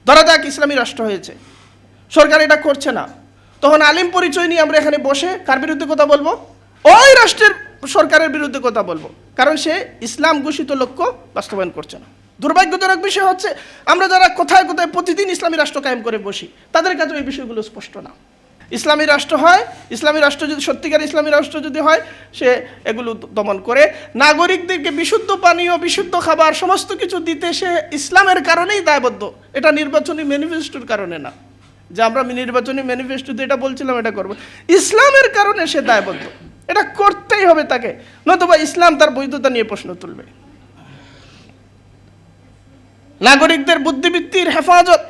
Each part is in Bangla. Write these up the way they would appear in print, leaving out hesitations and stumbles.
ধরা যাক ইসলামী রাষ্ট্র হয়েছে, সরকার এটা করছে না, তখন আলিম পরিচয় নিয়ে আমরা এখানে বসে কার বিরুদ্ধে কথা বলবো? ওই রাষ্ট্রের সরকারের বিরুদ্ধে কথা বলবো, কারণ সে ইসলাম ঘোষিত লক্ষ্য বাস্তবায়ন করছে না। দুর্ভাগ্যজনক বিষয় হচ্ছে আমরা যারা কোথায় কোথায় প্রতিদিন ইসলামী রাষ্ট্র কায়েম করে বসি, তাদের কাছে এই বিষয়গুলো স্পষ্ট না। ইসলামী রাষ্ট্র হয়, ইসলামী রাষ্ট্র যদি সত্যিকার ইসলামী রাষ্ট্র যদি হয়, সে এগুলো দমন করে নাগরিকদেরকে বিশুদ্ধ পানীয়, বিশুদ্ধ খাবার সমস্ত কিছু দিতে সে ইসলামের কারণেই দায়বদ্ধ। এটা নির্বাচনী ম্যানিফেস্টোর কারণে না, যে আমরা নির্বাচনী ম্যানিফেস্টোতে এটা বলছিলাম এটা করবো, ইসলামের কারণে সে দায়বদ্ধ। এটা করতেই হবে তাকে, নতুবা ইসলাম তার বৈধতা নিয়ে প্রশ্ন তুলবে। নাগরিকদের বুদ্ধিবৃত্তির হেফাজত,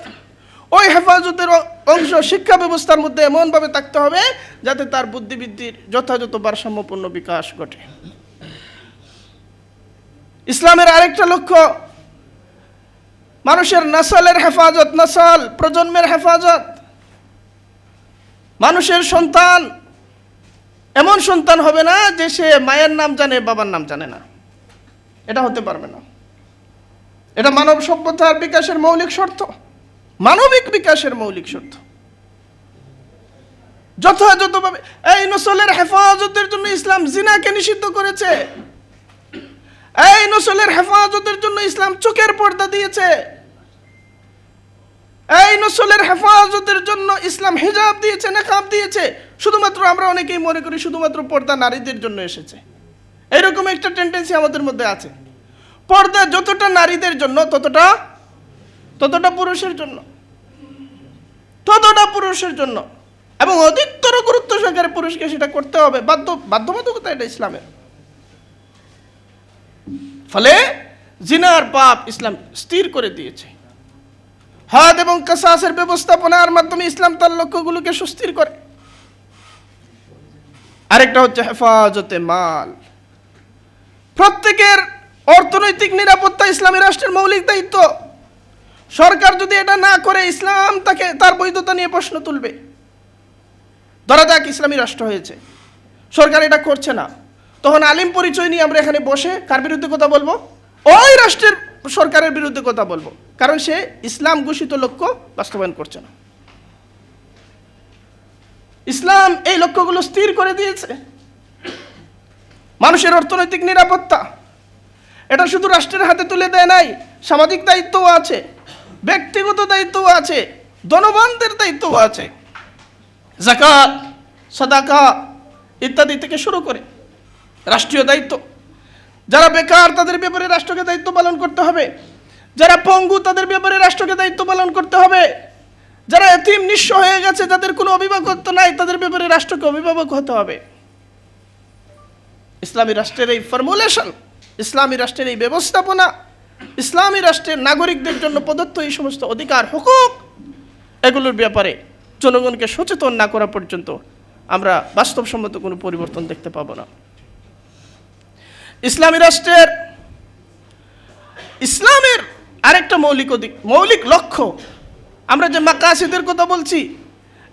ওই হেফাজতের অংশ শিক্ষা ব্যবস্থার মধ্যে এমনভাবে থাকতে হবে যাতে তার বুদ্ধিবৃত্তির যথাযথ ভারসাম্যপূর্ণ বিকাশ ঘটে। ইসলামের আরেকটা লক্ষ্য মানুষের নসলের হেফাজত, নসল প্রজন্মের হেফাজত। মানুষের সন্তান এমন সন্তান হবে না যে সে মায়ের নাম জানে, বাবার নাম জানে না, এটা হতে পারবে না। এটা মানব সভ্যতার বিকাশের মৌলিক শর্ত, মানবিক বিকাশের মৌলিক শর্ত। যথাযথভাবে এই নসলের হেফাজতের জন্য ইসলাম জিনাকে নিষিদ্ধ করেছে, এই নসলের হেফাজতের জন্য ইসলাম চোখের পর্দা দিয়েছে, এই নসলের হেফাজতের জন্য ইসলাম হিজাব দিয়েছে, নেকাব দিয়েছে। শুধুমাত্র আমরা অনেকেই মনে করি শুধুমাত্র পর্দা নারীদের জন্য এসেছে, এরকম একটা টেন্ডেন্সি আমাদের মধ্যে আছে। পর্দা যতটা নারীদের জন্য ততটা পুরুষের জন্য, এবং অধিকতর গুরুত্ব সহকারে পুরুষকে সেটা করতে হবে, বাধ্যবাধকতা এটা ইসলামের। ফলে জিনার পাপ ইসলাম স্থির করে দিয়েছে। হাদ এবং কাসাসের ব্যবস্থাপনার মাধ্যমে ইসলাম তার লক্ষ্যগুলোকে সুস্থির করে। আরেকটা হচ্ছে হেফাজতে মাল, প্রত্যেকের অর্থনৈতিক নিরাপত্তা ইসলামী রাষ্ট্রের মৌলিক দায়িত্ব। সরকার যদি এটা না করে ইসলাম তাকে তার বৈধতা নিয়ে প্রশ্ন তুলবে। ধরা যাক ইসলামী রাষ্ট্র হয়েছে, সরকার এটা করছে না, তখন আলিম পরিচয় নিয়ে আমরা এখানে বসে কার বিরুদ্ধে কথা বলবো? ওই রাষ্ট্রের সরকারের বিরুদ্ধে কথা বলবো, কারণ সে ইসলাম ঘোষিত লক্ষ্য বাস্তবায়ন করছে না। ইসলাম এই লক্ষ্যগুলো স্থির করে দিয়েছে। মানুষের অর্থনৈতিক নিরাপত্তা এটা শুধু রাষ্ট্রের হাতে তুলে দেয় নাই, সামাজিক দায়িত্বও আছে, ব্যক্তিগত দায়িত্বও আছে, ধনবানদের দায়িত্বও আছে। যাকাত, সাদাকা ইত্যাদি থেকে শুরু করে রাষ্ট্রীয় দায়িত্ব। যারা বেকার তাদের ব্যাপারে রাষ্ট্রকে দায়িত্ব পালন করতে হবে, যারা পঙ্গু তাদের ব্যাপারে রাষ্ট্রকে দায়িত্ব পালন করতে হবে, যারা এতিম নিঃস্ব হয়ে গেছে, যাদের কোনো অভিভাবকত্ব নাই, তাদের ব্যাপারে রাষ্ট্রকে অভিভাবক হতে হবে। ইসলামী রাষ্ট্রের এই ফর্মুলেশন, ইসলামী রাষ্ট্রের এই ব্যবস্থাপনা, ইসলামী রাষ্ট্রের নাগরিকদের জন্য প্রদত্ত এই সমস্ত অধিকার হুকুক, এগুলোর ব্যাপারে জনগণকে সচেতন না করা পর্যন্ত আমরা বাস্তবসম্মত কোনো পরিবর্তন দেখতে পাবো না। ইসলামী রাষ্ট্রের ইসলামের আরেকটা মৌলিক লক্ষ্য, আমরা যে মাকাসিদের কথা বলছি,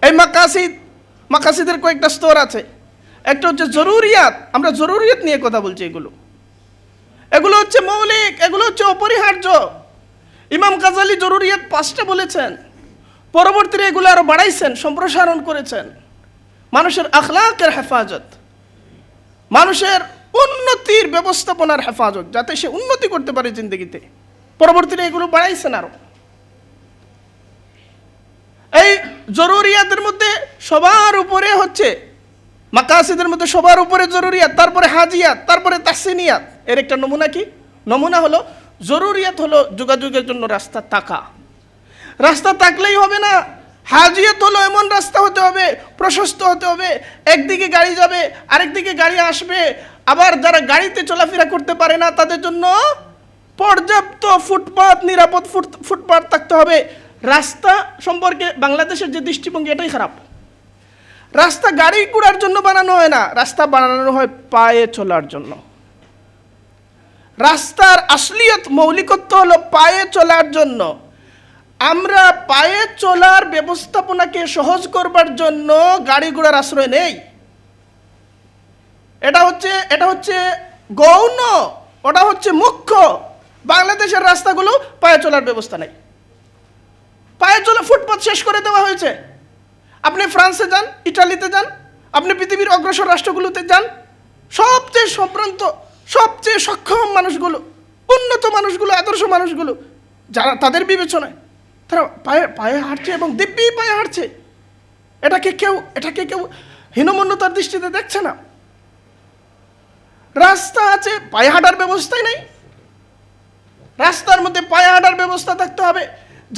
এই মাকাসিদের কয়েকটা স্তর আছে। একটা হচ্ছে জরুরিয়াত, আমরা জরুরিয়াত নিয়ে কথা বলছি। এগুলো হচ্ছে মৌলিক, এগুলো হচ্ছে অপরিহার্য। ইমাম গাজালি জরুরিয়াত 5টা বলেছেন, পরবর্তীতে এগুলো আরো বাড়াইছেন, সম্প্রসারণ করেছেন। মানুষের আখলাকের হেফাজত, মানুষের উন্নতির ব্যবস্থাপনার হেফাজত, যাতে সে উন্নতি করতে পারে জিন্দগিতে, পরবর্তীতে এগুলো বাড়াইছেন আরো। এই জরুরিয়াতের মধ্যে সবার উপরে হচ্ছে মাকাসিদের মধ্যে সবার উপরে জরুরিয়াত, তারপরে হাজিয়াত, তারপরে তাহসিনিয়াত। এর একটা নমুনা কি? নমুনা হলো জরুরিয়াত হলো যোগাযোগের জন্য রাস্তা থাকা। রাস্তা থাকলেই হবে না, হাজিয়াত হলো এমন রাস্তা হতে হবে, প্রশস্ত হতে হবে, একদিকে গাড়ি যাবে আরেকদিকে গাড়ি আসবে। আবার যারা গাড়িতে চলাফেরা করতে পারে না তাদের জন্য পর্যাপ্ত ফুটপাত, নিরাপদ ফুটপাত থাকতে হবে। রাস্তা সম্পর্কে বাংলাদেশের যে দৃষ্টিভঙ্গি, এটাই খারাপ। রাস্তা গাড়ি ঘোড়ার জন্য বানানো হয় না, রাস্তা বানানো হয় পায়ে চলার জন্য। রাস্তার আসলিয়ত, মৌলিকত্ব হলো পায়ে চলার জন্য। আমরা পায়ে চলার ব্যবস্থাপনাকে সহজ করবার জন্য গাড়ি ঘোড়ার আশ্রয় নেই। এটা হচ্ছে গৌণ, ওটা হচ্ছে মুখ্য। বাংলাদেশের রাস্তাগুলো পায়ে চলার ব্যবস্থা নেই। সম্পদ শেষ করে দেওয়া হয়েছে। আপনি ফ্রান্সে যান, ইটালিতে যান, আপনি পৃথিবীর অগ্রসর রাষ্ট্রগুলোতে যান, সবচেয়ে সম্ভ্রান্ত, সবচেয়ে সক্ষম মানুষগুলো, উন্নত মানুষগুলো, আদর্শ মানুষগুলো, যারা তাদের বিবেচনায় তারা পায়ে পায়ে হাঁটছে এবং দিব্যি পায়ে হাঁটছে। এটাকে কেউ হীনমন্যতার দৃষ্টিতে দেখছে না। রাস্তা আছে, পায়ে হাঁটার ব্যবস্থাই নেই। রাস্তার মধ্যে পায়ে হাঁটার ব্যবস্থা থাকতে হবে,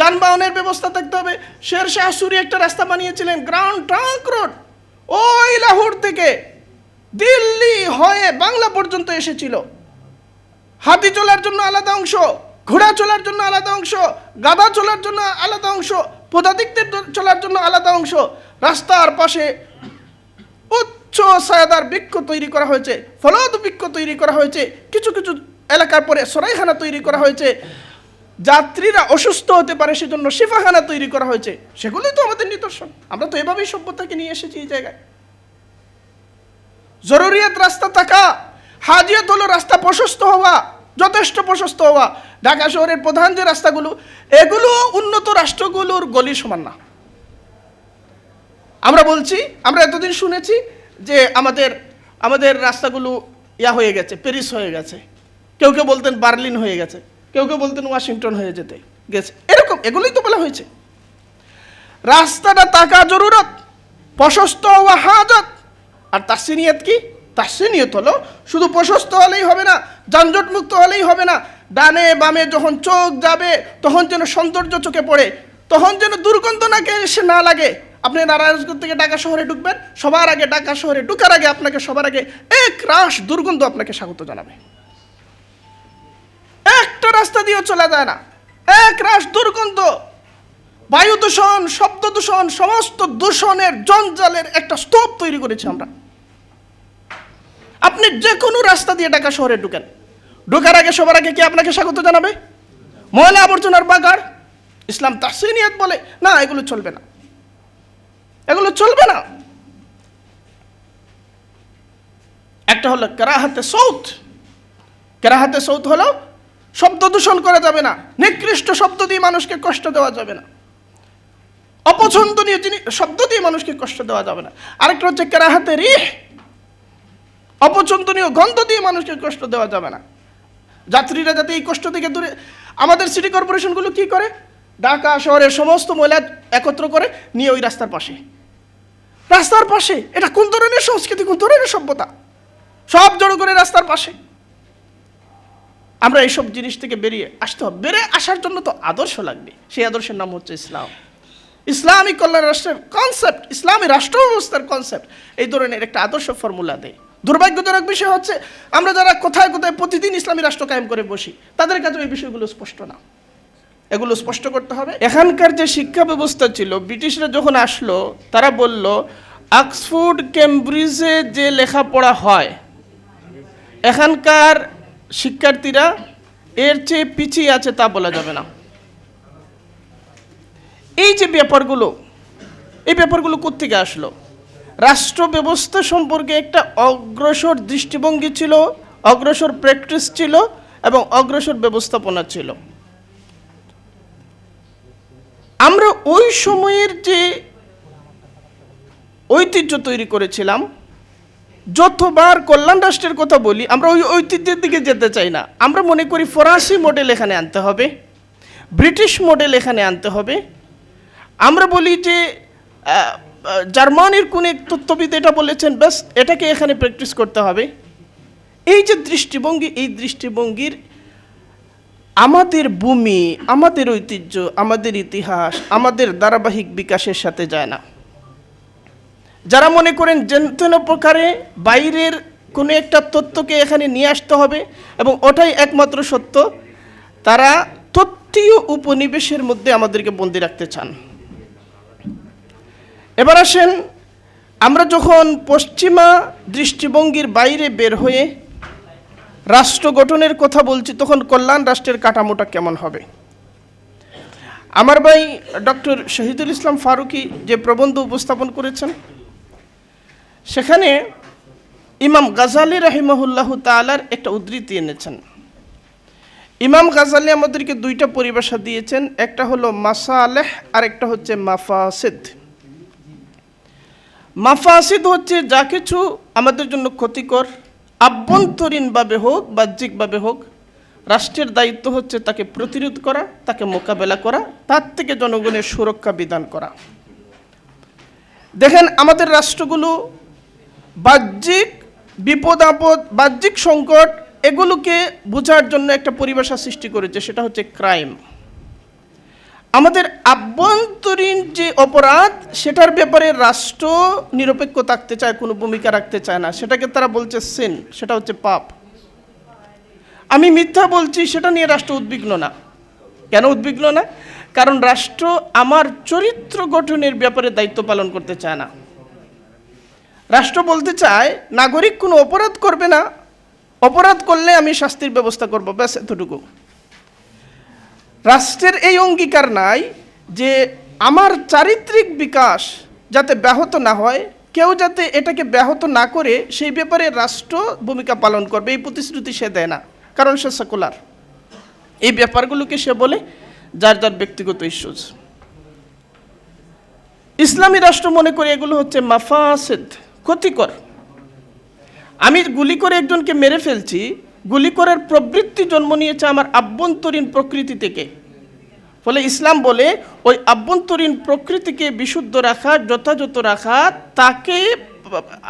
যানবাহনের ব্যবস্থা থাকতে হবে। শের শাহ সুরি একটা রাস্তা বানিয়েছিলেন, গ্রাউন্ড ট্রাঙ্ক রোড, ওই লাহোর থেকে দিল্লি হয়ে বাংলা পর্যন্ত এসেছিল। হাতি চলার জন্য আলাদা অংশ, ঘোড়া চলার জন্য আলাদা অংশ, গাধা চলার জন্য আলাদা অংশ, পদাতিকদের চলার জন্য আলাদা অংশ। রাস্তার পাশে উচ্চ সায়াদার বৃক্ষ তৈরি করা হয়েছে, ফলদ বৃক্ষ তৈরি করা হয়েছে, কিছু কিছু এলাকার পরে সরাইখানা তৈরি করা হয়েছে, যাত্রীরা অসুস্থ হতে পারে সেজন্য শিফাখানা তৈরি করা হয়েছে। সেগুলোই তো আমাদের নিদর্শন। আমরা তো এভাবেই সভ্যতাকে নিয়ে এসেছি এই জায়গায়। জরুরিয়াত রাস্তা থাকা, হাজিয়াত হলো রাস্তা প্রশস্ত হওয়া, যথেষ্ট প্রশস্ত হওয়া। ঢাকা শহরের প্রধান যে রাস্তাগুলো, এগুলো উন্নত রাষ্ট্রগুলোর গলির সমান না। আমরা বলছি, আমরা এতদিন শুনেছি যে আমাদের রাস্তাগুলো হয়ে গেছে, প্যারিস হয়ে গেছে, কেউ কেউ বলতেন বার্লিন হয়ে গেছে, কেউ কেউ বলতেন ওয়াশিংটন হয়ে যেতে গেছে, এরকম এগুলোই তো বলা হয়েছে। রাস্তাটা থাকা জরুরত, প্রশস্ত হওয়া হাজত। আর তাহসিনিয়ত কি? তাহসিনিয়ত হলো শুধু প্রশস্ত হলেই হবে না, যানজট মুক্ত হলেই হবে না। ডানে বামে যখন চোখ যাবে তখন যেন সৌন্দর্য চোখে পড়ে, তখন যেন দুর্গন্ধ নাকে এসে না লাগে। আপনি নারায়ণগঞ্জ থেকে ঢাকা শহরে ঢুকবেন, সবার আগে ঢাকা শহরে ঢুকার আগে আপনাকে সবার আগে এক রাশ দুর্গন্ধ আপনাকে স্বাগত জানাবে। একটা রাস্তা দিয়েও চলা যায় না, এক রাশ দুর্গন্ধ, বায়ু দূষণ, শব্দ দূষণ, সমস্ত দূষণের জঞ্জালের একটা স্তূপ তৈরি করেছি আমরা। আপনি যে কোনো রাস্তা দিয়ে ঢাকা শহরে ঢুকেন, ঢোকার আগে সবার আগে কি আপনাকে স্বাগত জানাবে? ময়লা আবর্জনার বাগাড়। ইসলাম তাহসিনিয়ত বলে না, এগুলো চলবে না, এগুলো চলবে না। একটা হলো কেরাহাতে সৌত। কেরাহাতে সৌত হলো শব্দ দূষণ করা যাবে না, নিকৃষ্ট শব্দ দিয়ে মানুষকে কষ্ট দেওয়া যাবে না, অপছন্দনীয় শব্দ দিয়ে মানুষকে কষ্ট দেওয়া যাবে না। আরেকটা হচ্ছে কেরাহাতে রিহ, অপছন্দনীয় গন্ধ দিয়ে মানুষকে কষ্ট দেওয়া যাবে না। যাত্রীরা যাতে এই কষ্ট থেকে দূরে, আমাদের সিটি কর্পোরেশনগুলো কি করে, ঢাকা শহরের সমস্ত ময়লা একত্র করে নিয়ে ওই রাস্তার পাশে, রাস্তার পাশে। এটা কোন ধরনের সংস্কৃতি, কোন ধরনের সভ্যতা? সব জড়ো করে রাস্তার পাশে। আমরা এইসব জিনিস থেকে বেরিয়ে আসতে হবে। বেরিয়ে আসার জন্য তো আদর্শ লাগবে, সেই আদর্শের নাম হচ্ছে ইসলাম। ইসলামিক কল্যাণ রাষ্ট্রের কনসেপ্ট, ইসলামী রাষ্ট্র ব্যবস্থার কনসেপ্ট এই ধরনের একটা আদর্শ ফর্মুলা দেয়। দুর্ভাগ্যজনক বিষয় হচ্ছে আমরা যারা কোথায় কোথায় প্রতিদিন ইসলামী রাষ্ট্র কায়েম করে বসি, তাদের কাছে এই বিষয়গুলো স্পষ্ট না। এগুলো স্পষ্ট করতে হবে। এখানকার যে শিক্ষা ব্যবস্থা ছিল, ব্রিটিশরা যখন আসলো তারা বলল অক্সফোর্ড কেমব্রিজে যে লেখাপড়া হয়, এখানকার শিক্ষার্থীরা এর চেয়ে পিছিয়ে আছে তা বলা যাবে না। এই যে ব্যাপারগুলো, এই ব্যাপারগুলো কোত্থেকে আসলো? রাষ্ট্র ব্যবস্থা সম্পর্কে একটা অগ্রসর দৃষ্টিভঙ্গি ছিল, অগ্রসর প্র্যাকটিস ছিল এবং অগ্রসর ব্যবস্থাপনা ছিল। আমরা ওই সময়ের যে ঐতিহ্য তৈরি করেছিলাম, যতবার কল্যাণ রাষ্ট্রের কথা বলি আমরা ওই ঐতিহ্যের দিকে যেতে চাই না। আমরা মনে করি ফরাসি মডেল এখানে আনতে হবে, ব্রিটিশ মডেল এখানে আনতে হবে। আমরা বলি যে জার্মানির কোন এক তত্ত্ববিদ এটা বলেছেন, ব্যাস এটাকে এখানে প্র্যাকটিস করতে হবে। এই যে দৃষ্টিভঙ্গি, এই দৃষ্টিভঙ্গির আমাদের ভূমি, আমাদের ঐতিহ্য, আমাদের ইতিহাস, আমাদের ধারাবাহিক বিকাশের সাথে যায় না। যারা মনে করেন যেন প্রকারে বাইরের কোনো একটা তত্ত্বকে এখানে নিয়ে আসতে হবে এবং ওটাই একমাত্র সত্য, তারা তত্ত্বীয় উপনিবেশের মধ্যে আমাদেরকে বন্দী রাখতে চান। এবার আসেন, আমরা যখন পশ্চিমা দৃষ্টিভঙ্গির বাইরে বের হয়ে রাষ্ট্র গঠনের কথা বলছি, তখন কল্যাণ রাষ্ট্রের কাঠামোটা কেমন হবে? আমার ভাই ডক্টর শহীদুল ইসলাম ফারুকী যে প্রবন্ধ উপস্থাপন করেছেন, সেখানে ইমাম গাজালি রাহিমাহুল্লাহ তাআলার একটা উদ্ধৃতি এনেছেন। ইমাম গাজালি আমাদেরকে দুইটা পরিভাষা দিয়েছেন, একটা হলো মাসালেহ আর একটা হচ্ছে মাফাসিদ। মাফাসিদ হচ্ছে যা কিছু আমাদের জন্য ক্ষতিকর, আভ্যন্তরীণভাবে হোক বাহ্যিকভাবে হোক, রাষ্ট্রের দায়িত্ব হচ্ছে তাকে প্রতিরোধ করা, তাকে মোকাবেলা করা, তার থেকে জনগণের সুরক্ষা বিধান করা। দেখেন আমাদের রাষ্ট্রগুলো বাহ্যিক বিপদ আপদ, বাহ্যিক সংকট, এগুলোকে বোঝার জন্য একটা পরিভাষা সৃষ্টি করেছে, সেটা হচ্ছে ক্রাইম। আমাদের আভ্যন্তরীণ যে অপরাধ, সেটার ব্যাপারে রাষ্ট্র নিরপেক্ষ থাকতে চায়, কোনো ভূমিকা রাখতে চায় না, সেটাকে তারা বলছে সিন, সেটা হচ্ছে পাপ। আমি মিথ্যা বলছি সেটা নিয়ে রাষ্ট্র উদ্বিগ্ন না। কেন উদ্বিগ্ন না? কারণ রাষ্ট্র আমার চরিত্র গঠনের ব্যাপারে দায়িত্ব পালন করতে চায় না। রাষ্ট্র বলতে চায় নাগরিক কোনো অপরাধ করবে না, অপরাধ করলে আমি শাস্তির ব্যবস্থা করব, ব্যাস এতটুকু। রাষ্ট্রের এই অঙ্গীকার নাই যে আমার চারিত্রিক বিকাশ যাতে ব্যাহত না হয়, কেউ যাতে এটাকে ব্যাহত না করে, সেই ব্যাপারে রাষ্ট্র ভূমিকা পালন করবে, এই প্রতিশ্রুতি সে দেয় না, কারণ সে সেকুলার। এই ব্যাপারগুলোকে সে বলে যার যার ব্যক্তিগত ইস্যুজ। ইসলামী রাষ্ট্র মনে করে এগুলো হচ্ছে মাফাসিদ, ক্ষতিকর। আমি গুলি করে একজনকে মেরে ফেলছি, গুলি করার প্রবৃত্তি জন্ম নিয়েছে আমার আভ্যন্তরীণ প্রকৃতি থেকে। ফলে ইসলাম বলে ওই আভ্যন্তরীণ প্রকৃতিকে বিশুদ্ধ রাখা, যথাযথ রাখা, তাকে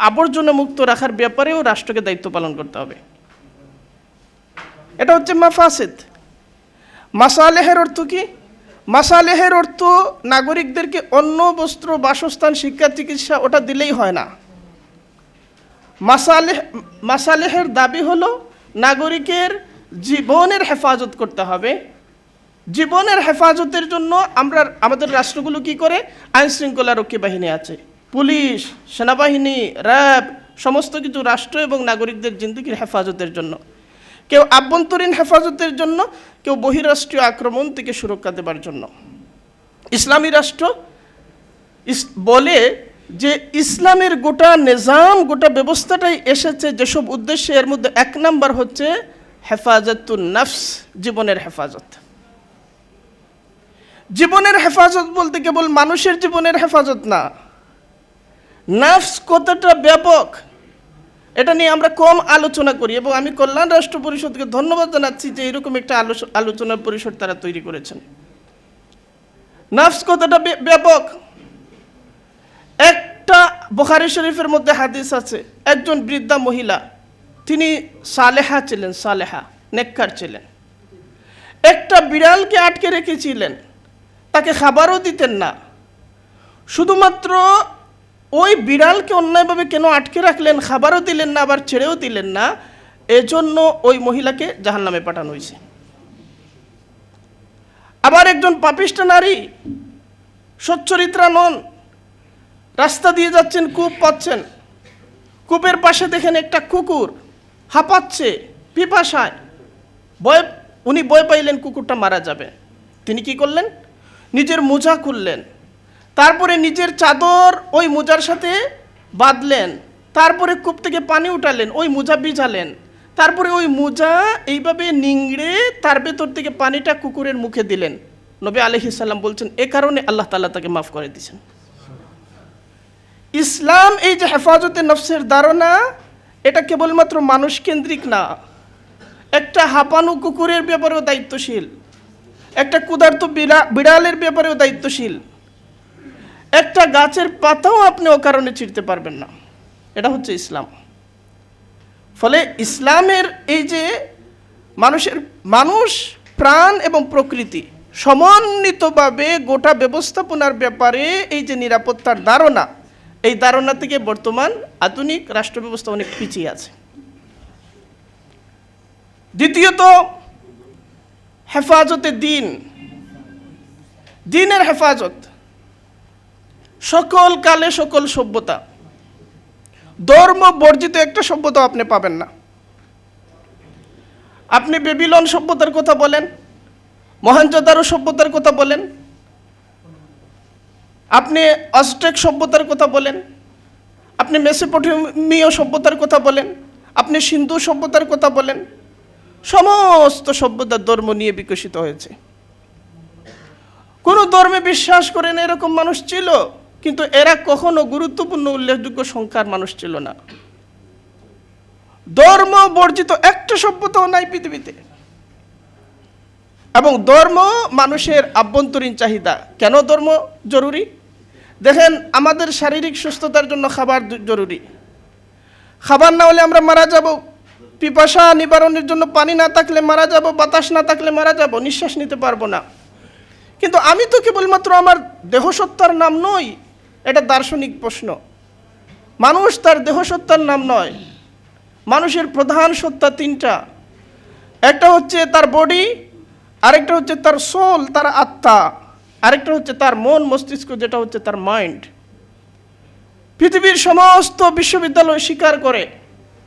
আবর্জনা মুক্ত রাখার ব্যাপারেও রাষ্ট্রকে দায়িত্ব পালন করতে হবে। এটা হচ্ছে মাফাসিদ। মাসালেহের অর্থ কি? মাসালেহের অর্থ নাগরিকদেরকে অন্ন, বস্ত্র, বাসস্থান, শিক্ষা, চিকিৎসা ওটা দিলেই হয় না। মাসালেহের দাবি হলো নাগরিকের জীবনের হেফাজত করতে হবে। জীবনের হেফাজতের জন্য আমাদের রাষ্ট্রগুলো কি করে? আইন শৃঙ্খলা রক্ষী বাহিনী আছে, পুলিশ, সেনাবাহিনী, র্যাব, সমস্ত কিছু রাষ্ট্র এবং নাগরিকদের জিন্দেগির হেফাজতের জন্য। কেউ আভ্যন্তরীণ হেফাজতের জন্য, কেউ বহিরাষ্ট্রীয় আক্রমণ থেকে সুরক্ষা দেবার জন্য। ইসলামী রাষ্ট্র বলে যে ইসলামের গোটা নিজাম, গোটা ব্যবস্থাটাই এসেছে যেসব উদ্দেশ্যে, এর মধ্যে এক নাম্বার হচ্ছে হেফাজতুন নফস, জীবনের হেফাজত। জীবনের হেফাজত বলতে কেবল মানুষের জীবনের হেফাজত না, নফস কতটা ব্যাপক এটা নিয়ে আমরা কম আলোচনা করি, এবং আমি কল্যাণ রাষ্ট্র পরিষদকে ধন্যবাদ জানাচ্ছি যে এরকম একটা আলোচনার পরিষদ তারা তৈরি করেছেন। নফস কতটা ব্যাপক, একটা বুখারী শরীফের মধ্যে হাদিস আছে, একজন বৃদ্ধা মহিলা, তিনি সালেহা ছিলেন, সালেহা, নেককার ছিলেন। একটা বিড়ালকে আটকে রেখেছিলেন, তাকে খাবারও দিতেন না। শুধুমাত্র ওই বিড়ালকে অন্যায়ভাবে কেন আটকে রাখলেন, খাবারও দিলেন না, আবার ছেড়েও দিলেন না, এজন্য ওই মহিলাকে জাহান্নামে পাঠানো হয়েছে। আবার একজন পাপিষ্ঠ নারী, সচ্চরিত্রা নন, রাস্তা দিয়ে যাচ্ছেন, কূপ পাচ্ছেন, কূপের পাশে দেখেন একটা কুকুর হাঁপাচ্ছে পিপাসায়, উনি ভয় পাইলেন কুকুরটা মারা যাবে। তিনি কি করলেন? নিজের মোজা খুললেন, তারপরে নিজের চাদর ওই মোজার সাথে বাঁধলেন, তারপরে কূপ থেকে পানি উঠালেন, ওই মোজা ভিজালেন, তারপরে ওই মোজা এইভাবে নিংড়ে তার ভেতর থেকে পানিটা কুকুরের মুখে দিলেন। নবী আলাইহিস সালাম বলছেন এ কারণে আল্লাহ তাআলা তাকে মাফ করে দিয়েছেন। ইসলাম এই যে হেফাজতে নফসের ধারণা, এটা কেবলমাত্র মানুষ কেন্দ্রিক না, একটা হাঁপানো কুকুরের ব্যাপারেও দায়িত্বশীল, একটা ক্ষুধার্ত বিড়ালের ব্যাপারেও দায়িত্বশীল, একটা গাছের পাতাও আপনি ও কারণে ছিঁড়তে পারবেন না। এটা হচ্ছে ইসলাম। ফলে ইসলামের এই যে মানুষ, প্রাণ এবং প্রকৃতি সমন্বিতভাবে গোটা ব্যবস্থাপনার ব্যাপারে এই যে নিরাপত্তার ধারণা, এই ধারণা থেকে বর্তমান আধুনিক রাষ্ট্র ব্যবস্থা অনেক পিছিয়ে আছে। দ্বিতীয়ত হেফাজতে দিন, দিনের হেফাজত। সকল কালে সকল সভ্যতা, ধর্ম বর্জিত একটা সভ্যতা আপনি পাবেন না। আপনি বেবিলন সভ্যতার কথা বলেন, মহেঞ্জোদারো সভ্যতার কথা বলেন, আপনি অজটেক সভ্যতার কথা বলেন, আপনি মেসোপটেমীয় সভ্যতার কথা বলেন, আপনি সিন্ধু সভ্যতার কথা বলেন, সমস্ত সভ্যতা ধর্ম নিয়ে বিকশিত হয়েছে। কোন ধর্মে বিশ্বাস করেন এরকম মানুষ ছিল, কিন্তু এরা কখনো গুরুত্বপূর্ণ উল্লেখযোগ্য সংখ্যার মানুষ ছিল না। ধর্ম বর্জিত একটা সভ্যতাও নাই পৃথিবীতে। এবং ধর্ম মানুষের আভ্যন্তরীণ চাহিদা। কেন ধর্ম জরুরি? দেখেন, আমাদের শারীরিক সুস্থতার জন্য খাবার জরুরি। খাবার না হলে আমরা মারা যাব। পিপাসা নিবারণের জন্য পানি না থাকলে মারা যাব, বাতাস না থাকলে মারা যাব, নিঃশ্বাস নিতে পারবো না। কিন্তু আমি তো কেবলমাত্র আমার দেহসত্তার নাম নই, এটা দার্শনিক প্রশ্ন। মানুষ তার দেহসত্তার নাম নয়। মানুষের প্রধান সত্তা তিনটা। একটা হচ্ছে তার বডি, আরেকটা হচ্ছে তার সোল, তার আত্মা, আরেকটা হচ্ছে তার মন মস্তিষ্ক, যেটা হচ্ছে তার মাইন্ড। পৃথিবীর সমস্ত বিশ্ববিদ্যালয় স্বীকার করে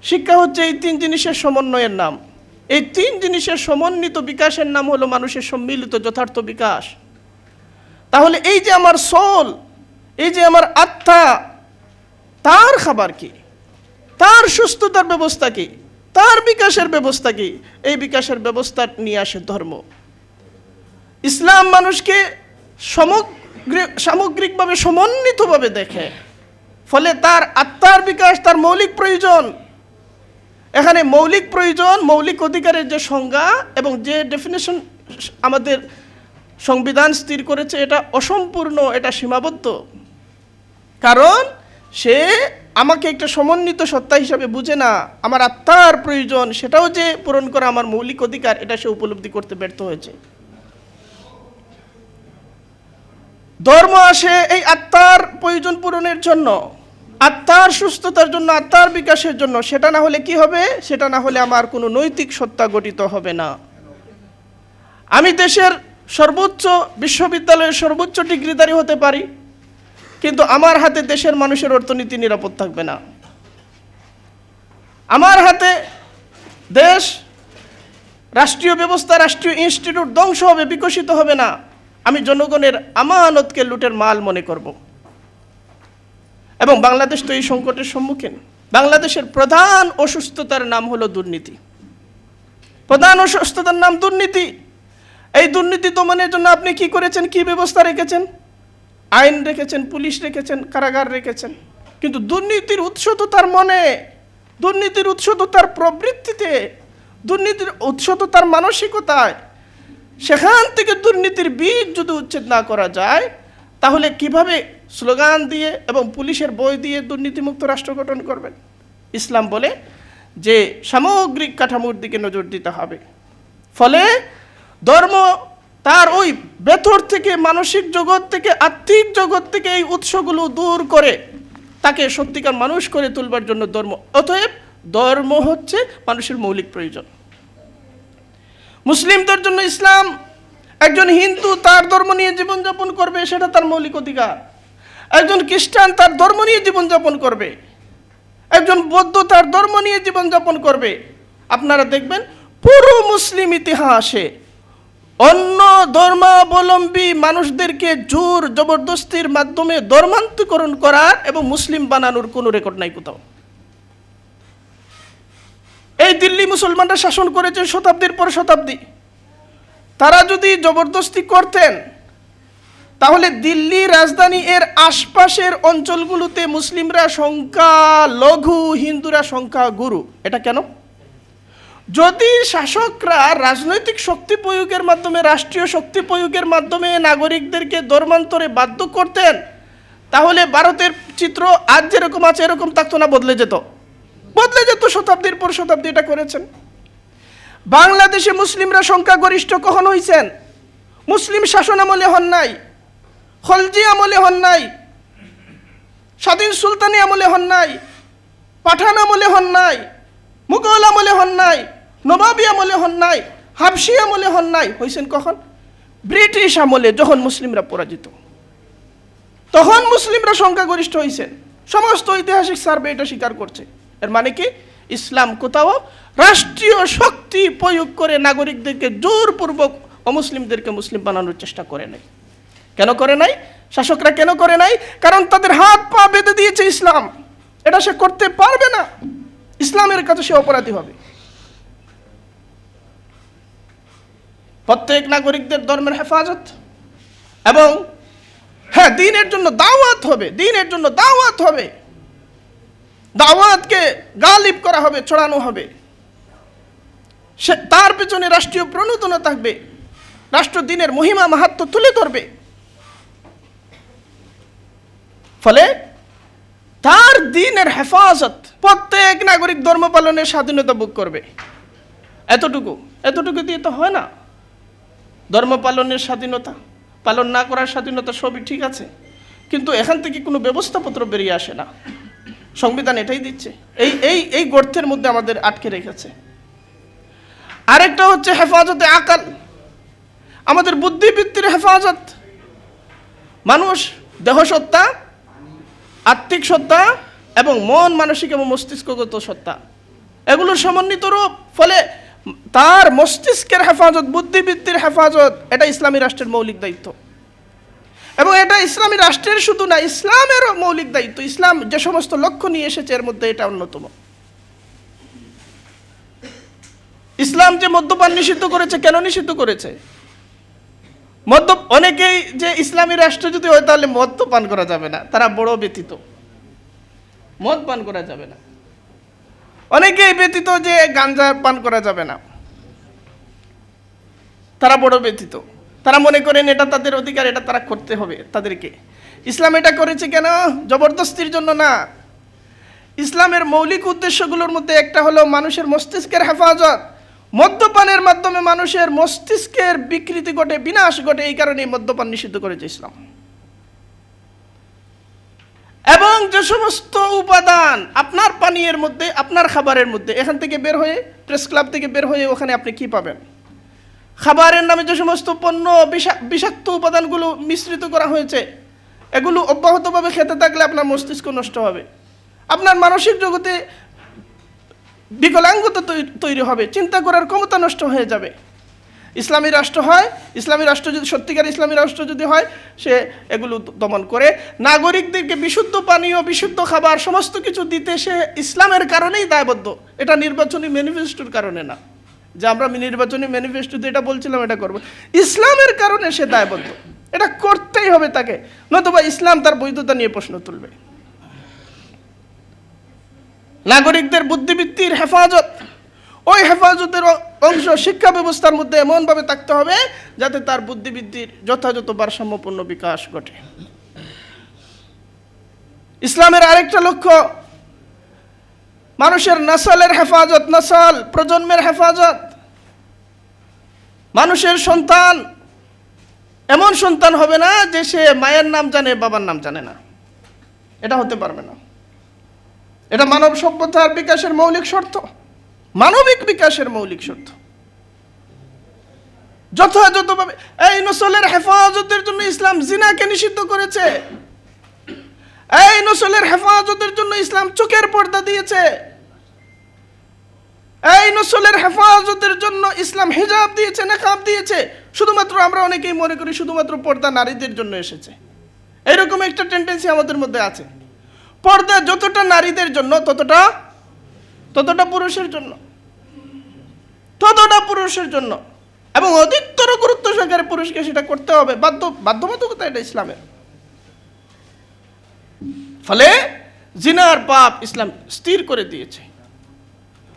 শিক্ষা হচ্ছে এই তিন জিনিসের সমন্বয়ের নাম। এই তিন জিনিসের সমন্বিত বিকাশের নাম হলো মানুষের সম্মিলিত যথার্থ বিকাশ। তাহলে এই যে আমার সোল, এই যে আমার আত্মা, তার খাবার কি, তার সুস্থতার ব্যবস্থা কি, তার বিকাশের ব্যবস্থা কি, এই বিকাশের ব্যবস্থা নিয়ে আসে ধর্ম। ইসলাম মানুষকে সামগ্রিকভাবে সমন্বিতভাবে দেখে, ফলে তার আত্মার বিকাশ তার মৌলিক প্রয়োজন। এখানে মৌলিক প্রয়োজন, মৌলিক অধিকারের যে সংজ্ঞা এবং যে ডেফিনেশন আমাদের সংবিধান স্থির করেছে, এটা অসম্পূর্ণ, এটা সীমাবদ্ধ। কারণ সে আমাকে একটা সমন্বিত সত্তা হিসাবে বুঝে না। আমার আত্মার প্রয়োজন, সেটাও যে পূরণ করা আমার মৌলিক অধিকার, এটা সে উপলব্ধি করতে ব্যর্থ হয়েছে। ধর্ম আসে এই আত্মার প্রয়োজন পূরণের জন্য, আত্মার সুস্থতার জন্য, আত্মার বিকাশের জন্য। সেটা না হলে কি হবে? সেটা না হলে আমার কোনো নৈতিক সত্তা গঠিত হবে না। আমি দেশের সর্বোচ্চ বিশ্ববিদ্যালয়ের সর্বোচ্চ ডিগ্রিধারী হতে পারি, কিন্তু আমার হাতে দেশের মানুষের অর্থনীতি নিরাপদ থাকবে না। আমার হাতে দেশ, রাষ্ট্রীয় ব্যবস্থা, রাষ্ট্রীয় ইনস্টিটিউট ধ্বংস হবে, বিকশিত হবে না। আমি জনগণের আমানতকে লুটের মাল মনে করব। এবং বাংলাদেশ তো এই সংকটের সম্মুখীন। বাংলাদেশের প্রধান অসুস্থতার নাম হলো দুর্নীতি। প্রধান অসুস্থতার নাম দুর্নীতি। এই দুর্নীতি দমনের জন্য আপনি কি করেছেন? কি ব্যবস্থা রেখেছেন? আইন রেখেছেন, পুলিশ রেখেছেন, কারাগার রেখেছেন। কিন্তু দুর্নীতির উৎস তো তার মনে, দুর্নীতির উৎস তো তার প্রবৃত্তিতে, দুর্নীতির উৎস তো তার মানসিকতায়। সেখান থেকে দুর্নীতির বীজ যদি উচ্ছেদ না করা যায়, তাহলে কিভাবে স্লোগান দিয়ে এবং পুলিশের বই দিয়ে দুর্নীতিমুক্ত রাষ্ট্র গঠন করবেন? ইসলাম বলে যে সামগ্রিক কাঠামোর দিকে নজর দিতে হবে। ফলে ধর্ম তার ওই ভেতর থেকে, মানসিক জগৎ থেকে, আত্মিক জগৎ থেকে এই উৎসগুলো দূর করে তাকে সত্যিকার মানুষ করে তুলবার জন্য ধর্ম। অতএব ধর্ম হচ্ছে মানুষের মৌলিক প্রয়োজন। মুসলিমদের জন্য ইসলাম। একজন হিন্দু তার ধর্ম নিয়ে জীবনযাপন করবে, সেটা তার মৌলিক অধিকার। একজন খ্রিস্টান তার ধর্ম নিয়ে জীবনযাপন করবে, একজন বৌদ্ধ তার ধর্ম নিয়ে জীবনযাপন করবে। আপনারা দেখবেন পুরো মুসলিম ইতিহাসে অন্য ধর্মাবলম্বী মানুষদেরকে জোর জবরদস্তির মাধ্যমে ধর্মান্তরীকরণ করার এবং মুসলিম বানানোর কোনো রেকর্ড নাই কোথাও। এই দিল্লি মুসলমানরা শাসন করেছেন শতাব্দীর পর শতাব্দী। তারা যদি জবরদস্তি করতেন, তাহলে দিল্লি রাজধানী এর আশপাশের অঞ্চলগুলোতে মুসলিমরা সংখ্যা লঘু, হিন্দুরা সংখ্যা গুরু। এটা কেন? যদি শাসকরা রাজনৈতিক শক্তি প্রয়োগের মাধ্যমে, রাষ্ট্রীয় শক্তি প্রয়োগের মাধ্যমে নাগরিকদেরকে ধর্মান্তরে বাধ্য করতেন, তাহলে ভারতের চিত্র আজ যেরকম আছে এরকম থাকতো না, বদলে যেত। বদলে যেত, শতাব্দীর পর শতাব্দী এটা করেছেন। বাংলাদেশে মুসলিমরা সংখ্যাগরিষ্ঠ কখন হয়েছেন? মুসলিম শাসন আমলে হন নাই, খলজি আমলে হন নাই, স্বাধীন সুলতানি আমলে হন নাই, পাঠান আমলে হন নাই, মুঘল আমলে হন নাই, নবাবী আমলে হন নাই, হাবশি আমলে হন নাই। হয়েছেন কখন? ব্রিটিশ আমলে, যখন মুসলিমরা পরাজিত, তখন মুসলিমরা সংখ্যাগরিষ্ঠ হয়েছেন। সমস্ত ঐতিহাসিক সার্ভে এটা স্বীকার করছে। এর মানে কি? ইসলাম কোথাও রাষ্ট্রীয় শক্তি প্রয়োগ করে নাগরিকদেরকে জোরপূর্বক অমুসলিমদেরকে মুসলিম বানানোর চেষ্টা করে নাই। কেন করে নাই? শাসকরা কেন করে নাই? কারণ তাদের হাত পা বেঁধে দিয়েছে ইসলাম। এটা সে করতে পারবে না, ইসলামের কাছে সে অপরাধী হবে। প্রত্যেক নাগরিকদের ধর্মের হেফাজত, এবং হ্যাঁ, দিনের জন্য দাওয়াত হবে, দিনের জন্য দাওয়াত হবে, দাওয়াতকে গালিব করা হবে, ছড়ানো হবে। সে তার পেছনে রাষ্ট্রীয় প্রণোদনা থাকবে, রাষ্ট্র দিনের মহিমা মাহাত্ম্য তুলে ধরবে। ফলে তার দিনের হেফাজত, প্রত্যেক নাগরিক ধর্ম পালনের স্বাধীনতা ভোগ করবে। এতটুকু দিয়ে তো হয় না। ধর্ম পালনের স্বাধীনতা, পালন না করার স্বাধীনতা সবই ঠিক আছে, কিন্তু এখান থেকে কোনো ব্যবস্থাপত্র বেরিয়ে আসে না। সংবিধান এটাই দিচ্ছে, এই গর্তের মধ্যে আমাদের আটকে রেখেছে। আরেকটা হচ্ছে হেফাজতে আকাল, আমাদের বুদ্ধিবৃত্তির হেফাজত। মানুষ দেহসত্তা, আত্মিক সত্তা এবং মন, মানসিক এবং মস্তিষ্কগত সত্তা, এগুলোর সমন্বিত রূপ। ফলে তার মস্তিষ্কের হেফাজত, বুদ্ধিবৃত্তির হেফাজত, এটা ইসলামী রাষ্ট্রের মৌলিক দায়িত্ব। এবং এটা ইসলামী রাষ্ট্রের শুধু না, ইসলামেরও মৌলিক দায়িত্ব। ইসলাম যে সমস্ত লক্ষ্য নিয়ে এসেছে এর মধ্যে এটা অন্যতম। ইসলাম যে মদ্যপান নিষিদ্ধ করেছে, কেন নিষিদ্ধ করেছে? অনেকেই যে ইসলামী রাষ্ট্র যদি হয় তাহলে মদ তো পান করা যাবে না, তারা বড় ব্যতীত, মদ পান করা যাবে না। অনেকেই ব্যতীত যে গাঞ্জা পান করা যাবে না, তারা বড় ব্যতীত। তারা মনে করেন এটা তাদের অধিকার, এটা তারা করতে হবে তাদেরকে। ইসলাম এটা করেছে কেন? জবরদস্তির জন্য না। ইসলামের মৌলিক উদ্দেশ্যগুলোর মধ্যে একটা হলো মানুষের মস্তিষ্কের হেফাজত। মদ্যপানের মাধ্যমে মানুষের মস্তিষ্কের বিকৃতি ঘটে, বিনাশ ঘটে, এই কারণে মদ্যপান নিষিদ্ধ করেছে ইসলাম। এবং যে সমস্ত উপাদান আপনার পানীয়ের মধ্যে, আপনার খাবারের মধ্যে, এখান থেকে বের হয়ে, প্রেস ক্লাব থেকে বের হয়ে ওখানে আপনি কি পাবেন? খাবারের নামে যে সমস্ত পণ্য, বিষাক্ত উপাদানগুলো মিশ্রিত করা হয়েছে, এগুলো অব্যাহতভাবে খেতে থাকলে আপনার মস্তিষ্ক নষ্ট হবে, আপনার মানসিক জগতে বিকলাঙ্গতা তৈরি হবে, চিন্তা করার ক্ষমতা নষ্ট হয়ে যাবে। ইসলামী রাষ্ট্র হয়, ইসলামী রাষ্ট্র যদি সত্যিকার ইসলামী রাষ্ট্র যদি হয়, সে এগুলো দমন করে নাগরিকদেরকে বিশুদ্ধ পানীয়, বিশুদ্ধ খাবার সমস্ত কিছু দিতে সে ইসলামের কারণেই দায়বদ্ধ। এটা নির্বাচনী ম্যানিফেস্টোর কারণে না, যে আমরা নির্বাচনী ম্যানিফেস্টোতে এটা বলছিলাম এটা করব, ইসলামের কারণে সে দায়বদ্ধ। এটা করতেই হবে তাকে, নতুবা ইসলাম তার বৈধতা নিয়ে প্রশ্ন তুলবে। নাগরিকদের বুদ্ধিবৃত্তির হেফাজত, ওই হেফাজতের অংশ শিক্ষা ব্যবস্থার মধ্যে এমনভাবে থাকতে হবে যাতে তার বুদ্ধিবৃত্তির যথাযথ ভারসাম্যপূর্ণ বিকাশ ঘটে। ইসলামের আরেকটা লক্ষ্য মানুষের নসলের হেফাজত, নসল প্রজন্মের হেফাজত। মানুষের সন্তান এমন সন্তান হবে না যে সে মায়ের নাম জানে, বাবার নাম জানে না, এটা হতে পারবে না। এটা মানব সভ্যতার বিকাশের মৌলিক শর্ত, মানবিক বিকাশের মৌলিক শর্ত। যথাযথভাবে এই নসলের হেফাজতের জন্য ইসলাম জিনাকে নিষিদ্ধ করেছে, এই নসলের হেফাজতের জন্য ইসলাম চোখের পর্দা দিয়েছে, এই নসলের হেফাজতের জন্য ইসলাম হিজাব দিয়েছে, নেকাব দিয়েছে। শুধুমাত্র আমরা অনেকেই মনে করি শুধুমাত্র পর্দা নারীদের জন্য এসেছে, এরকম একটা টেন্ডেন্সি আমাদের মধ্যে আছে। পর্দা যতটা নারীদের জন্য ততটা পুরুষের জন্য, এবং অধিকতর গুরুত্ব সহকারে পুরুষকে সেটা করতে হবে, বাধ্যবাধকতা এটা ইসলামের। ফলে জিনার পাপ ইসলাম স্থির করে দিয়েছে।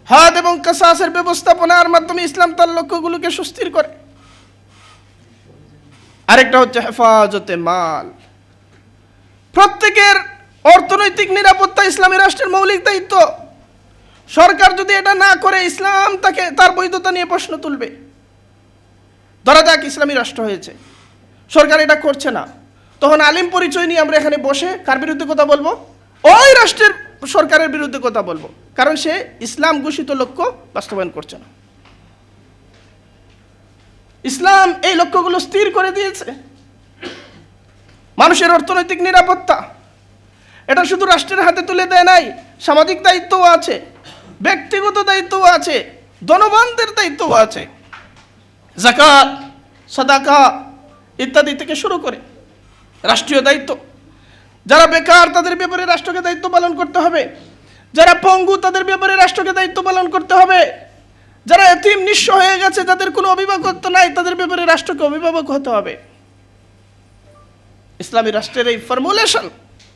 হাদ এবং কাসাসের ব্যবস্থাপনার মাধ্যমে ইসলাম তার লক্ষ্যগুলোকে সুস্থির করে। আরেকটা হচ্ছে হেফাজতে মাল। প্রত্যেকের অর্থনৈতিক নিরাপত্তা ইসলামী রাষ্ট্রের মৌলিক দায়িত্ব। সরকার যদি এটা না করে ইসলাম তাকে তার বৈধতা নিয়ে প্রশ্ন তুলবে। ধরা যাক ইসলামী রাষ্ট্র হয়েছে, সরকার এটা করছে না, তখন আলিম পরিচয় নিয়ে আমরা এখানে বসে কার বিরুদ্ধে কথা বলবো? ওই রাষ্ট্রের সরকারের বিরুদ্ধে কথা বলবো, কারণ সে ইসলাম ঘোষিত লক্ষ্য বাস্তবায়ন করছে না। ইসলাম এই লক্ষ্যগুলো স্থির করে দিয়েছে। মানুষের অর্থনৈতিক নিরাপত্তা এটা শুধু রাষ্ট্রের হাতে তুলে দেয় নাই, সামাজিক দায়িত্বও আছে, ব্যক্তিগত দায়িত্বও আছে, জনগণদের দায়িত্বও আছে। যাকাত, সাদাকা ইত্যাদি থেকে শুরু করে রাষ্ট্রীয় দায়িত্ব। যারা বেকার তাদের ব্যাপারে রাষ্ট্রকে দায়িত্ব পালন করতে হবে, যারা পঙ্গু তাদের ব্যাপারে রাষ্ট্রকে দায়িত্ব পালন করতে হবে, যারা এতিম নিঃস্ব হয়ে গেছে, যাদের কোনো অভিভাবকত্ব নাই, তাদের ব্যাপারে রাষ্ট্রকে অভিভাবক হতে হবে। ইসলামী রাষ্ট্রের এই ফর্মুলেশন,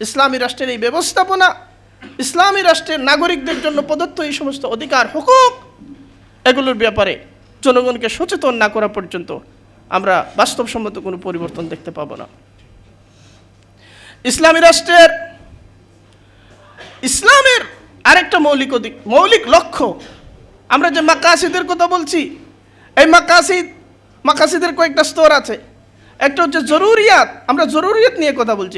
ইসলামী রাষ্ট্রের এই ব্যবস্থাপনা, ইসলামী রাষ্ট্রের নাগরিকদের জন্য প্রদত্ত এই সমস্ত অধিকার হুকুক, এগুলোর ব্যাপারে জনগণকে সচেতন না করা পর্যন্ত আমরা বাস্তবসম্মত কোনো পরিবর্তন দেখতে পাবো না। ইসলামী রাষ্ট্রের, ইসলামের আরেকটা মৌলিক লক্ষ্য, আমরা যে মাকাসিদের কথা বলছি, এই মাকাসিদের কয়েকটা স্তর আছে। একটা হচ্ছে জরুরিয়াত, আমরা জরুরিয়াত নিয়ে কথা বলছি।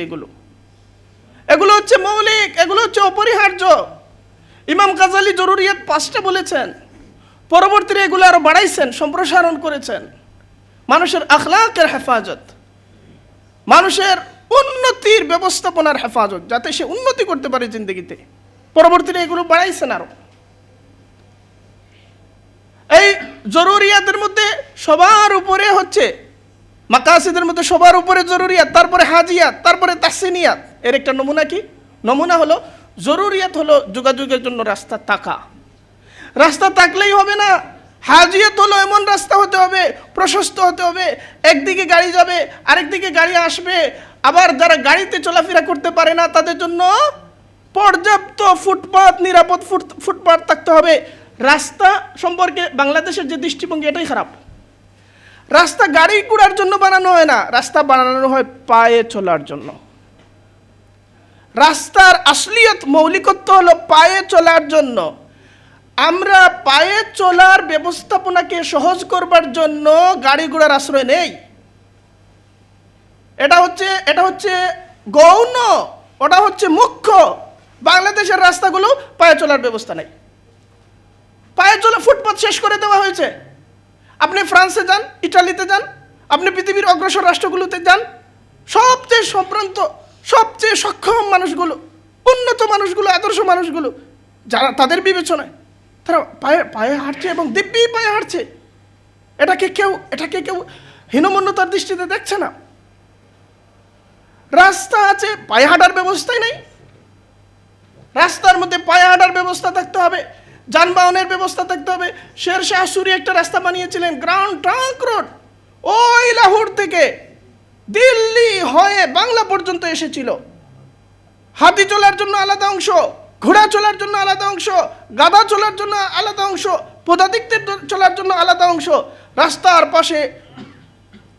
এগুলো হচ্ছে মৌলিক, এগুলো হচ্ছে অপরিহার্য। ইমাম গাজালি জরুরিয়াত 5টা বলেছেন, পরবর্তীতে এগুলো আরো বাড়াইছেন, সম্প্রসারণ করেছেন। মানুষের আখলাকের হেফাজত, মানুষের উন্নতির ব্যবস্থাপনার হেফাজত, যাতে সে উন্নতি করতে পারে জিন্দগিতে, পরবর্তীতে এগুলো বাড়াইছেন আরো। এই জরুরিয়াতের মধ্যে সবার উপরে হচ্ছে, মাকাসিদের মধ্যে সবার উপরে জরুরিয়াত, তারপরে হাজিয়াত, তারপরে তাহসিনিয়াত। এর একটা নমুনা কি? নমুনা হলো, জরুরিয়াত হলো যোগাযোগের জন্য রাস্তা থাকা। রাস্তা থাকলেই হবে না, হাজিয়াত হলো এমন রাস্তা হতে হবে, প্রশস্ত হতে হবে, একদিকে গাড়ি যাবে, আরেকদিকে গাড়ি আসবে। আবার যারা গাড়িতে চলাফেরা করতে পারে না, তাদের জন্য পর্যাপ্ত ফুটপাত, নিরাপদ ফুটপাত থাকতে হবে। রাস্তা সম্পর্কে বাংলাদেশের যে দৃষ্টিভঙ্গি, এটাই খারাপ। রাস্তা গাড়ি ঘোড়ার জন্য বানানো হয় না, রাস্তা বানানো হয় পায়ে চলার জন্য। রাস্তার আসলিয়ত, মৌলিকত্ব হলো পায়ে চলার জন্য। আমরা পায়ে চলার ব্যবস্থাপনাকে সহজ করবার জন্য গাড়ি ঘোড়ার আশ্রয় নেই। এটা হচ্ছে গৌণ, ওটা হচ্ছে মুখ্য। বাংলাদেশের রাস্তাগুলো পায়ে চলার ব্যবস্থা নেই। পায়ে চলা ফুটপাত শেষ করে দেওয়া হয়েছে। আপনি ফ্রান্সে যান, ইটালিতে যান, আপনি পৃথিবীর অগ্রসর রাষ্ট্রগুলোতে যান, সবচেয়ে সম্ভ্রান্ত, সবচেয়ে সক্ষম মানুষগুলো, উন্নত মানুষগুলো, আদর্শ মানুষগুলো, যারা তাদের বিবেচনায় তারা পায়ে হাঁটছে এবং দিব্যি পায়ে হাঁটছে। এটাকে কেউ হীনমন্যতার দৃষ্টিতে দেখছে না। রাস্তা আছে, পায়ে হাঁটার ব্যবস্থাই নেই। রাস্তার মধ্যে পায়ে হাঁটার ব্যবস্থা থাকতে হবে, যানবাহনের ব্যবস্থা থাকতে হবে। শেরশাহ সুরি একটা রাস্তা বানিয়েছিলেন, গ্রাউন্ড ট্রাঙ্ক রোড, ওই লাহোর থেকে দিল্লি হয়ে বাংলা পর্যন্ত এসেছিল। হাতি চলার জন্য আলাদা অংশ, ঘোড়া চলার জন্য আলাদা অংশ, গাধা চলার জন্য আলাদা অংশ, পদাতিকদের চলার জন্য আলাদা অংশ। রাস্তার পাশে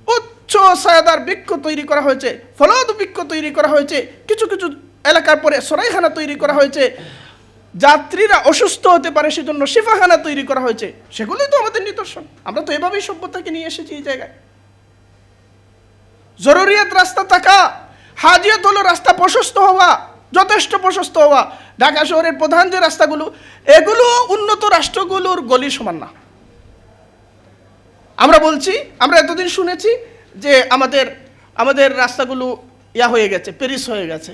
উচ্চ ছায়াদার বৃক্ষ তৈরি করা হয়েছে, ফলদ বৃক্ষ তৈরি করা হয়েছে, কিছু কিছু এলাকার পরে সরাইখানা তৈরি করা হয়েছে, যাত্রীরা অসুস্থ হতে পারে সেজন্য শিফাখানা তৈরি করা হয়েছে। সেগুলোই তো আমাদের নিদর্শন। আমরা তো এভাবেই সভ্যতাকে নিয়ে এসেছি এই জায়গায়। জরুরিয়াত রাস্তা থাকা, হাজিয়াত হলো রাস্তা প্রশস্ত হওয়া, যথেষ্ট প্রশস্ত হওয়া। ঢাকা শহরের প্রধান যে রাস্তাগুলো, এগুলো উন্নত রাষ্ট্রগুলোর গলির সমান না। আমরা এতদিন শুনেছি যে আমাদের রাস্তাগুলো হয়ে গেছে, প্যারিস হয়ে গেছে,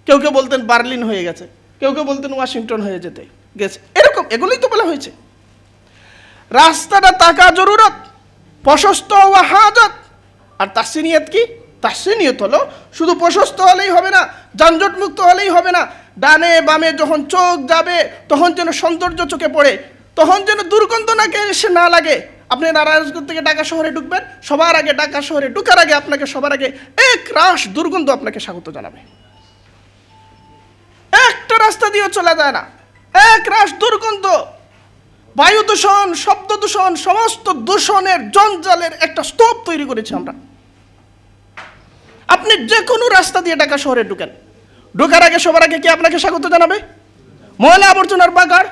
কেউ কেউ বলতেন বার্লিন হয়ে গেছে, কেউ কেউ বলতেন ওয়াশিংটন হয়ে গেছে। এরকম এগুলোই তো বলা হয়েছে। রাস্তাটা থাকা জরুরত, প্রশস্ত হওয়া হাজত। আর তাহসিনিয়াত কি? তাহসিনিয়াত হলো শুধু প্রশস্ত হলেই হবে না, যানজট মুক্ত হলেই হবে না। ডানে বামে যখন চোখ যাবে, তখন যেন সৌন্দর্য চোখে পড়ে, তখন যেন দুর্গন্ধ এসে না লাগে। আপনি নারায়ণগঞ্জ থেকে ঢাকা শহরে ঢুকবেন, সবার আগে ঢাকা শহরে ঢুকার আগে আপনাকে সবার আগে এক রাশ দুর্গন্ধ আপনাকে স্বাগত জানাবে। একটা রাস্তা দিয়েও চলা যায় না, এক রাশ দুর্গন্ধ, বায়ু দূষণ, শব্দ দূষণ, সমস্ত দূষণের জঞ্জালের একটা স্তূপ তৈরি করেছি আমরা। আপনি যে কোনো রাস্তা দিয়ে ঢাকা শহরে ঢুকেন, ঢোকার আগে সবার আগে কি আপনাকে স্বাগত জানাবে? ময়লা আবর্জনার বাগার।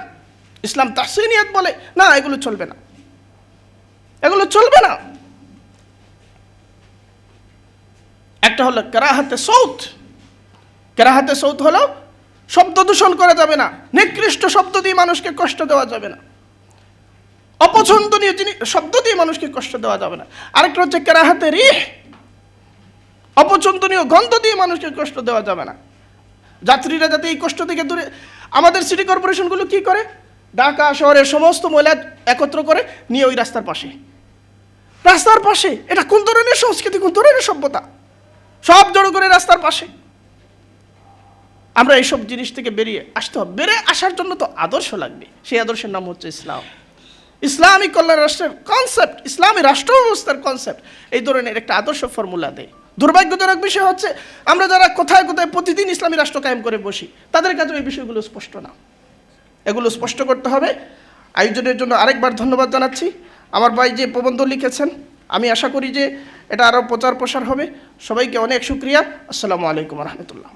ইসলাম তাহসিনিয়াত বলে না, এগুলো চলবে না, এগুলো চলবে না। একটা হলো কেরাহাতে সৌত। কেরাহাতে সৌত হলো শব্দ দূষণ করা যাবে না, নিকৃষ্ট শব্দ দিয়ে মানুষকে কষ্ট দেওয়া যাবে না, অপছন্দনীয় শব্দ দিয়ে মানুষকে কষ্ট দেওয়া যাবে না। আরেকটা হচ্ছে কেরাহাতে রিহ, অপছন্দনীয় গন্ধ দিয়ে মানুষকে কষ্ট দেওয়া যাবে না। যাত্রীরা যাতে এই কষ্ট থেকে দূরে। আমাদের সিটি কর্পোরেশনগুলো কি করে? ঢাকা শহরের সমস্ত ময়লা একত্র করে নিয়ে ওই রাস্তার পাশে। এটা কোন ধরনের সংস্কৃতি, কোন ধরনের সভ্যতা? সব জড়ো করে রাস্তার পাশে। আমরা এইসব জিনিস থেকে বেরিয়ে আসতে হবে। বেরিয়ে আসার জন্য তো আদর্শ লাগবে, সেই আদর্শের নাম হচ্ছে ইসলাম। ইসলামিক কল্যাণ রাষ্ট্রের কনসেপ্ট, ইসলামী রাষ্ট্র ব্যবস্থার কনসেপ্ট এই ধরনের একটা আদর্শ ফর্মুলা দেয়। দুর্ভাগ্যজনক বিষয় হচ্ছে আমরা যারা কোথায় কোথায় প্রতিদিন ইসলামী রাষ্ট্র কায়েম করে বসি, তাদের কাছে এই বিষয়গুলো স্পষ্ট না। এগুলো স্পষ্ট করতে হবে। আয়োজনের জন্য আরেকবার ধন্যবাদ জানাচ্ছি। আমার ভাই যে প্রবন্ধ লিখেছেন, আমি আশা করি যে এটা আরও প্রচার প্রসার হবে। সবাইকে অনেক শুকরিয়া। আসসালামু আলাইকুম রহমতুল্লাহ।